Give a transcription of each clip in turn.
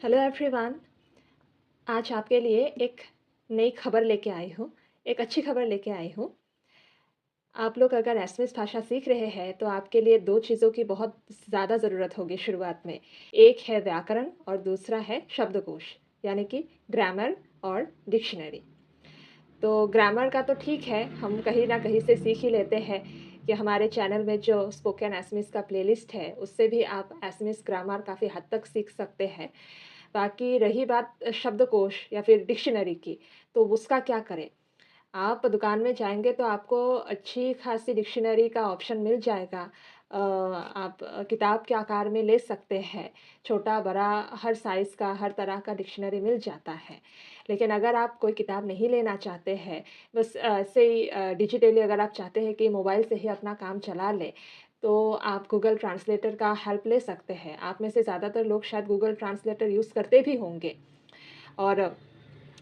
Hello everyone. आज आपके लिए एक नई खबर लेके आई हूँ। एक अच्छी खबर लेके आई हूँ। आप लोग अगर एसएमएस भाषा सीख रहे हैं तो आपके लिए 2 चीज़ों की बहुत ज़्यादा ज़रूरत होगी शुरुआत में। एक है व्याकरण और दूसरा है शब्दकोश, यानी कि ग्रामर और डिक्शनरी। तो ग्रामर का तो ठीक है, हम कहीं न कहीं से सीख ही लेते हैं कि हमारे चैनल में जो स्पोकन एसएमएस का प्लेलिस्ट है, उससे भी आप एसएमएस ग्रामर काफ़ी हद तक सीख सकते हैं। बाकी रही बात शब्दकोश या फिर डिक्शनरी की, तो उसका क्या करें? आप दुकान में जाएँगे तो आपको अच्छी खासी डिक्शनरी का ऑप्शन मिल जाएगा। आप किताब के आकार में ले सकते हैं। छोटा-बड़ा हर साइज़ का, हर तरह का डिक्शनरी मिल जाता है। लेकिन अगर आप कोई किताब नहीं लेना चाहते हैं, बस ऐसे ही डिजिटली अगर आप चाहते हैं कि मोबाइल से ही अपना काम चला लें, तो आप गूगल ट्रांसलेटर का हेल्प ले सकते हैं। आप में से ज़्यादातर लोग शायद गूगल ट्रांसलेटर यूज़ करते भी होंगे और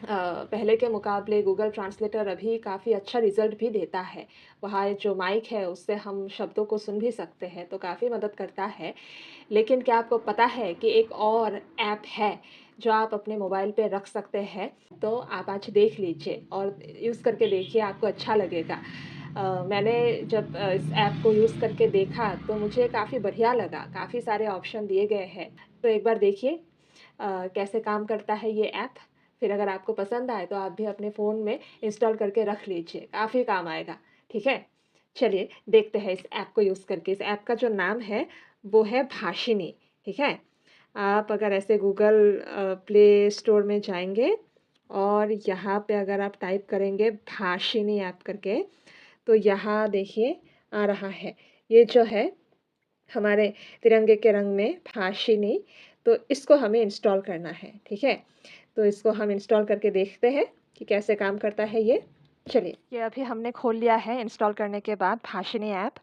पहले के मुकाबले गूगल ट्रांसलेटर अभी काफ़ी अच्छा रिज़ल्ट भी देता है। वहाँ जो माइक है उससे हम शब्दों को सुन भी सकते हैं, तो काफ़ी मदद करता है। लेकिन क्या आपको पता है कि एक और ऐप है, जो आप अपने मोबाइल पे रख सकते हैं? तो आप आज देख लीजिए और यूज़ करके देखिए, आपको अच्छा लगेगा। मैंने जब इस ऐप को यूज़ करके देखा तो मुझे काफ़ी बढ़िया लगा, काफ़ी सारे ऑप्शन दिए गए हैं। तो एक बार देखिए कैसे काम करता है ये ऐप। फिर अगर आपको पसंद आए तो आप भी अपने फ़ोन में इंस्टॉल करके रख लीजिए, काफ़ी काम आएगा, ठीक है? चलिए देखते हैं इस ऐप को यूज़ करके। इस ऐप का जो नाम है वो है भाषिनी, ठीक है? आप अगर ऐसे गूगल प्ले स्टोर में जाएँगे और यहाँ पे अगर आप टाइप करेंगे भाषिनी ऐप करके, तो यहाँ देखिए आ रहा है। ये जो है हमारे तिरंगे के रंग में भाषिनी, तो इसको हमें इंस्टॉल करना है, ठीक है? तो इसको हम इंस्टॉल करके देखते हैं कि कैसे काम करता है ये। चलिए, ये अभी हमने खोल लिया है इंस्टॉल करने के बाद भाषिनी ऐप।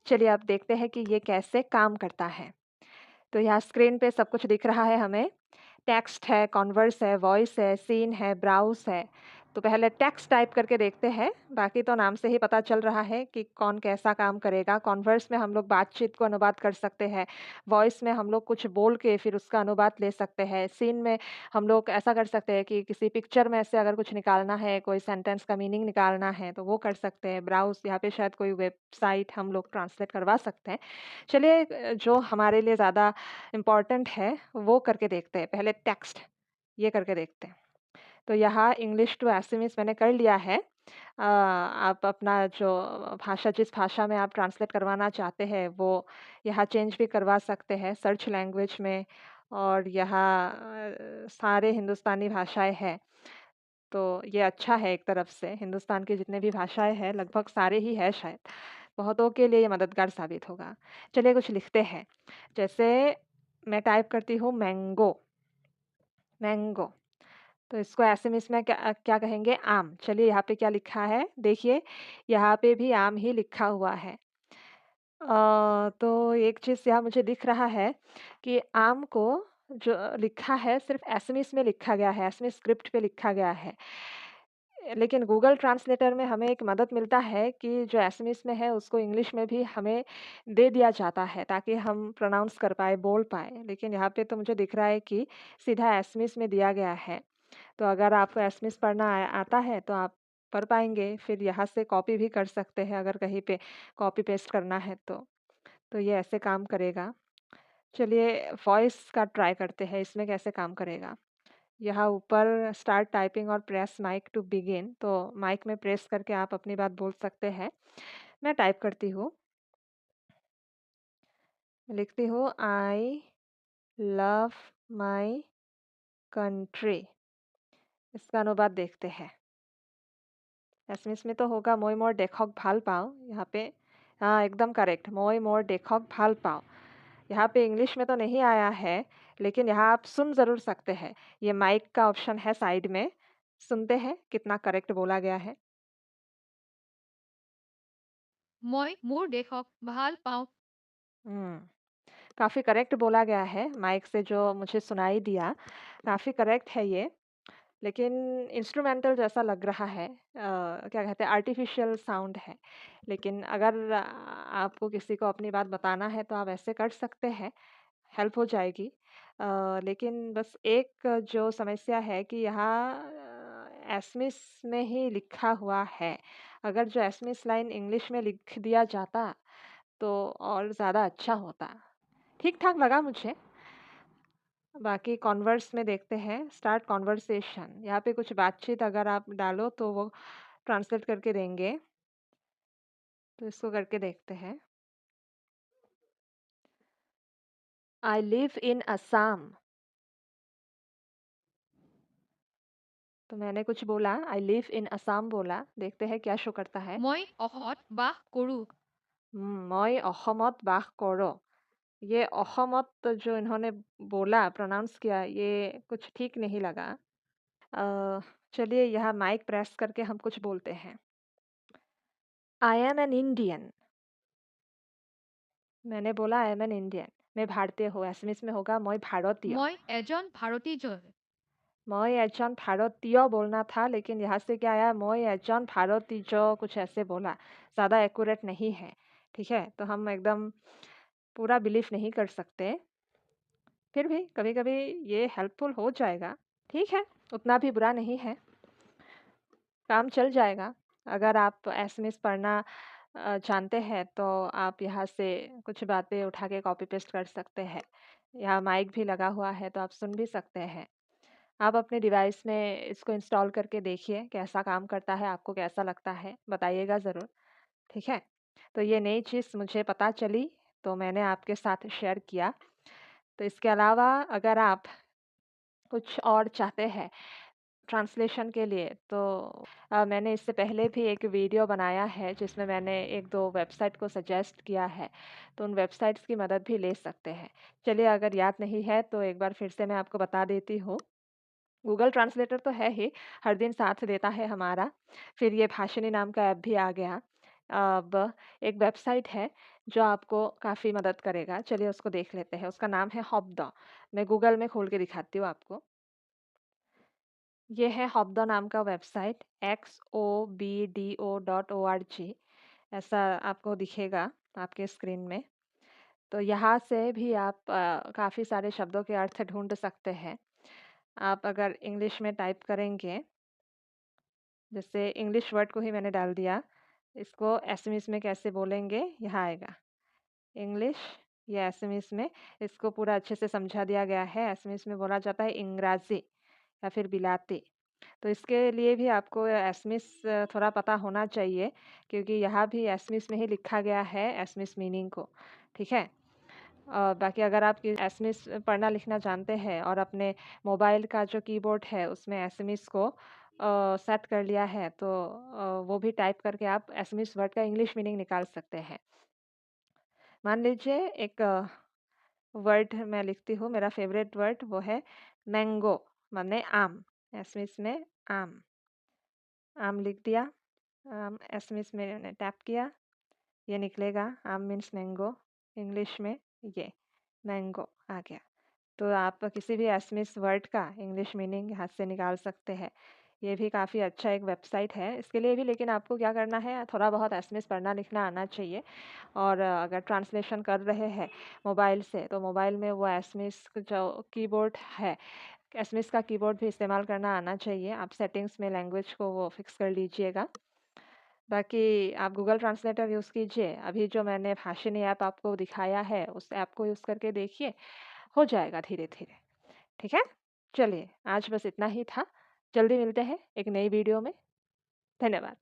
चलिए अब देखते हैं कि ये कैसे काम करता है। तो यहाँ स्क्रीन पे सब कुछ दिख रहा है हमें। टेक्स्ट है, कॉन्वर्स है, वॉइस है, सीन है, ब्राउज़ है। तो पहले टेक्स्ट टाइप करके देखते हैं, बाकी तो नाम से ही पता चल रहा है कि कौन कैसा काम करेगा। कॉन्वर्स में हम लोग बातचीत को अनुवाद कर सकते हैं, वॉइस में हम लोग कुछ बोल के फिर उसका अनुवाद ले सकते हैं, सीन में हम लोग ऐसा कर सकते हैं कि किसी पिक्चर में से अगर कुछ निकालना है, कोई सेंटेंस का मीनिंग निकालना है, तो वो कर सकते हैं। ब्राउज़ यहाँ पे शायद कोई वेबसाइट हम लोग ट्रांसलेट करवा सकते हैं। चलिए जो हमारे लिए ज़्यादा इम्पोर्टेंट है, वो करके देखते हैं। पहले टेक्स्ट, ये करके देखते हैं। तो यहाँ इंग्लिश टू एसएमएस मैंने कर लिया है। आप अपना जो भाषा जिस भाषा में आप ट्रांसलेट करवाना चाहते हैं, वो यहाँ चेंज भी करवा सकते हैं सर्च लैंग्वेज में और यहाँ सारे हिंदुस्तानी भाषाएँ हैं। तो ये अच्छा है एक तरफ से, हिंदुस्तान की जितने भी भाषाएँ हैं, लगभग सारे ही हैं शायद। बहुतों के लिए ये मददगार साबित होगा। चलिए कुछ लिखते हैं, जैसे मैं टाइप करती हूँ मैंगो, मैंगो। तो इसको एसएमएस में क्या क्या कहेंगे? आम। चलिए यहाँ पे क्या लिखा है? देखिए, यहाँ पे भी आम ही लिखा हुआ है। तो एक चीज़ यहाँ मुझे दिख रहा है कि आम को जो लिखा है सिर्फ़ एसएमएस में लिखा गया है, एसएमएस स्क्रिप्ट पे लिखा गया है। लेकिन गूगल ट्रांसलेटर में हमें एक मदद मिलता है कि जो एसएमएस में है उसको इंग्लिश में भी हमें दे दिया जाता है ताकि हम प्रोनाउंस कर पाएँ, बोल पाएँ। लेकिन यहाँ पे तो मुझे दिख रहा है कि सीधा एसएमएस में दिया गया है। तो अगर आपको एसएमएस पढ़ना आता है तो आप पढ़ पाएँगे, फिर यहाँ से कॉपी भी कर सकते हैं अगर कहीं पे कॉपी पेस्ट करना है तो। तो ये ऐसे काम करेगा। चलिए वॉइस का ट्राई करते हैं, इसमें कैसे काम करेगा? यहाँ ऊपर स्टार्ट टाइपिंग और प्रेस माइक टू बिगिन, तो माइक में प्रेस करके आप अपनी बात बोल सकते हैं। मैं टाइप करती हूँ, लिखती हूँ आई लव माय कंट्री। इसका अनुवाद देखते हैं। एसएमएस में तो होगा মই মোৰ দেশক ভাল পাওঁ, यहाँ पे हाँ एकदम करेक्ट, মই মোৰ দেশক ভাল पाओ। यहाँ पे इंग्लिश में तो नहीं आया है, लेकिन यहाँ आप सुन ज़रूर सकते हैं। ये माइक का ऑप्शन है साइड में, सुनते हैं कितना करेक्ट बोला गया है। মই মোৰ দেশক ভাল পাওঁ। हुँ। काफ़ी करेक्ट बोला गया है, माइक से जो मुझे सुनाई दिया, काफ़ी करेक्ट है ये। लेकिन इंस्ट्रूमेंटल जैसा लग रहा है क्या कहते हैं आर्टिफ़िशियल साउंड है। लेकिन अगर आपको किसी को अपनी बात बताना है तो आप ऐसे कर सकते हैं। हेल्प हो जाएगी। लेकिन बस एक जो समस्या है कि यहाँ एसएमएस में ही लिखा हुआ है। अगर जो एसएमएस लाइन इंग्लिश में लिख दिया जाता, तो और ज़्यादा अच्छा होता। ठीक-ठाक लगा मुझे। बाकी कॉन्वर्स में देखते हैं, स्टार्ट कन्वर्सेशन। यहाँ पे कुछ बातचीत अगर आप डालो तो वो ट्रांसलेट करके देंगे। तो इसको करके देखते हैं। I live in Assam. तो मैंने कुछ बोला, आई लिव इन असम बोला। देखते हैं क्या शो करता है। মই অসমত বাস কৰোঁ। मैं অসমত বাস करो। ये अहमत जो इन्होंने बोला, प्रोनाउंस किया, ये कुछ ठीक नहीं लगा। अ, चलिए यहाँ माइक प्रेस करके हम कुछ बोलते हैं। I am an Indian. मैंने बोला आई एम एन इंडियन। मैं भारतीय हूँ। एसएमएस में होगा मैं भारतीय। মই এজন ভাৰতীয়। मैं एजन भारतीय बोलना था, लेकिन यहाँ से क्या आया, मैं एजन भारतीय कुछ ऐसे बोला। ज़्यादा एक्यूरेट नहीं है। ठीक है, तो हम एकदम पूरा बिलीव नहीं कर सकते। फिर भी कभी-कभी ये हेल्पफुल हो जाएगा। ठीक है, उतना भी बुरा नहीं है। काम चल जाएगा। अगर आप एसएमएस पढ़ना जानते हैं तो आप यहाँ से कुछ बातें उठा के कॉपी पेस्ट कर सकते हैं। यहाँ माइक भी लगा हुआ है तो आप सुन भी सकते हैं। आप अपने डिवाइस में इसको इंस्टॉल करके देखिए कैसा काम करता है, आपको कैसा लगता है, बताइएगा ज़रूर। ठीक है? तो ये नई चीज़ मुझे पता चली तो मैंने आपके साथ शेयर किया। तो इसके अलावा अगर आप कुछ और चाहते हैं ट्रांसलेशन के लिए तो मैंने इससे पहले भी एक वीडियो बनाया है जिसमें मैंने 1-2 वेबसाइट को सजेस्ट किया है, तो उन वेबसाइट्स की मदद भी ले सकते हैं। चलिए अगर याद नहीं है तो एक बार फिर से मैं आपको बता देती हूँ। गूगल ट्रांसलेटर तो है ही, हर दिन साथ देता है हमारा। फिर ये भाषिणी नाम का ऐप भी आ गया। अब एक वेबसाइट है जो आपको काफ़ी मदद करेगा, चलिए उसको देख लेते हैं। उसका नाम है हॉब्दो। मैं गूगल में खोल के दिखाती हूँ आपको। ये है हॉब्दो नाम का वेबसाइट xobdo.org। ऐसा आपको दिखेगा आपके स्क्रीन में। तो यहाँ से भी आप काफ़ी सारे शब्दों के अर्थ ढूँढ सकते हैं। आप अगर इंग्लिश में टाइप करेंगे, जैसे इंग्लिश वर्ड को ही मैंने डाल दिया, इसको एसएमएस में कैसे बोलेंगे, यहाँ आएगा। इंग्लिश या एसएमएस में इसको पूरा अच्छे से समझा दिया गया है। एसएमएस में बोला जाता है इंग्राजी या फिर बिलाती। तो इसके लिए भी आपको एसएमएस थोड़ा पता होना चाहिए क्योंकि यहाँ भी एसएमएस में ही लिखा गया है एसएमएस मीनिंग को। ठीक है? बाकी अगर आप एसएमएस पढ़ना लिखना जानते हैं और अपने मोबाइल का जो कीबोर्ड है उसमें एसएमएस को सेट कर लिया है तो वो भी टाइप करके आप एसएमएस वर्ड का इंग्लिश मीनिंग निकाल सकते हैं। मान लीजिए एक वर्ड मैं लिखती हूँ, मेरा फेवरेट वर्ड वो है मैंगो, माने आम। एसएमएस में आम। आम लिख दिया। एसएमएस में मैंने टैप किया, ये निकलेगा आम मीन्स मैंगो। इंग्लिश में ये मैंगो आ गया। तो आप किसी भी एसएमएस वर्ड का इंग्लिश मीनिंग हाथ से निकाल सकते हैं। ये भी काफ़ी अच्छा एक वेबसाइट है। इसके लिए भी लेकिन आपको क्या करना है, थोड़ा बहुत एसएमएस पढ़ना लिखना आना चाहिए। और अगर ट्रांसलेशन कर रहे हैं मोबाइल से तो मोबाइल में वो एसएमएस जो कीबोर्ड है, एसएमएस का कीबोर्ड भी इस्तेमाल करना आना चाहिए। आप सेटिंग्स में लैंग्वेज को वो फिक्स कर लीजिएगा। बाकी आप गूगल ट्रांसलेटर यूज़ कीजिए। अभी जो मैंने भाषिणी ऐप आपको दिखाया है, उस ऐप को यूज़ करके देखिए, हो जाएगा धीरे-धीरे। ठीक है? चलिए, आज बस इतना ही था। जल्दी मिलते हैं एक नई वीडियो में। धन्यवाद।